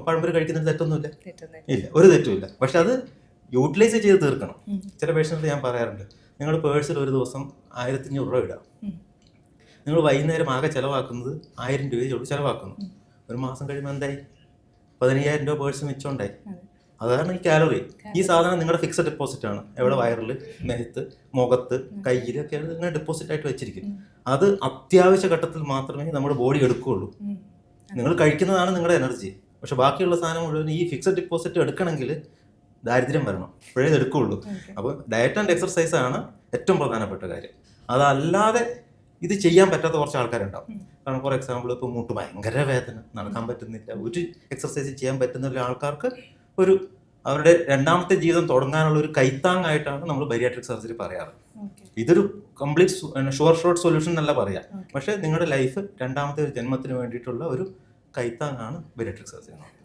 പഴംപൊരി കഴിക്കുന്നതിന് തെറ്റൊന്നുമില്ല, ഇല്ല, ഒരു തെറ്റുമില്ല. പക്ഷെ അത് യൂട്ടിലൈസ് ചെയ്ത് തീർക്കണം. ചില പേഷ്യൻസ് ഞാൻ പറയാറുണ്ട്, നിങ്ങൾ പേഴ്സിൽ ഒരു ദിവസം 1500 രൂപ ഇടാം, നിങ്ങൾ വൈകുന്നേരം ആകെ ചിലവാക്കുന്നത് 1000 രൂപയോട് ചിലവാക്കുന്നു. ഒരു മാസം കഴിയുമ്പോൾ എന്തായി? 15000 രൂപ പേഴ്സ് മിച്ചമുണ്ടായി. അതാണ് ഈ കാലറി. ഈ സാധനം നിങ്ങളുടെ ഫിക്സഡ് ഡെപ്പോസിറ്റ് ആണ്. എവിടെ? വയറിൽ, നെഹത്ത്, മുഖത്ത്, കയ്യിൽ ഒക്കെയാണ് നിങ്ങൾ ഡെപ്പോസിറ്റ് ആയിട്ട് വെച്ചിരിക്കും. അത് അത്യാവശ്യ ഘട്ടത്തിൽ മാത്രമേ നമ്മുടെ ബോഡി എടുക്കുകയുള്ളൂ. നിങ്ങൾ കഴിക്കുന്നതാണ് നിങ്ങളുടെ എനർജി. പക്ഷെ ബാക്കിയുള്ള സാധനം മുഴുവൻ ഈ ഫിക്സഡ് ഡെപ്പോസിറ്റ് എടുക്കണമെങ്കിൽ ദാരിദ്ര്യം വരണം, അപ്പോഴേ ഇത് എടുക്കുകയുള്ളൂ. അപ്പോൾ ഡയറ്റ് ആൻഡ് എക്സർസൈസ് ആണ് ഏറ്റവും പ്രധാനപ്പെട്ട കാര്യം. അതല്ലാതെ ഇത് ചെയ്യാൻ പറ്റാത്ത കുറച്ച് ആൾക്കാരുണ്ടാവും. കാരണം ഫോർ എക്സാമ്പിൾ ഇപ്പോൾ മുട്ട് ഭയങ്കര വേദന, നടക്കാൻ പറ്റുന്നില്ല, ഒരു എക്സർസൈസ് ചെയ്യാൻ പറ്റുന്നില്ല ആൾക്കാർക്ക് ഒരു അവരുടെ രണ്ടാമത്തെ ജീവിതം തുടങ്ങാനുള്ള ഒരു കൈത്താങ്ങായിട്ടാണ് നമ്മൾ ബരിയാട്രിക് സർജറി പറയാറ്. ഇതൊരു കംപ്ലീറ്റ് ഷോർട്ട് സൊല്യൂഷൻ എന്നല്ല പറയാം, പക്ഷേ നിങ്ങളുടെ ലൈഫ് രണ്ടാമത്തെ ഒരു ജന്മത്തിന് വേണ്ടിയിട്ടുള്ള ഒരു കൈത്താങ്ങാണ് ബരിയാട്രിക് സർജറി.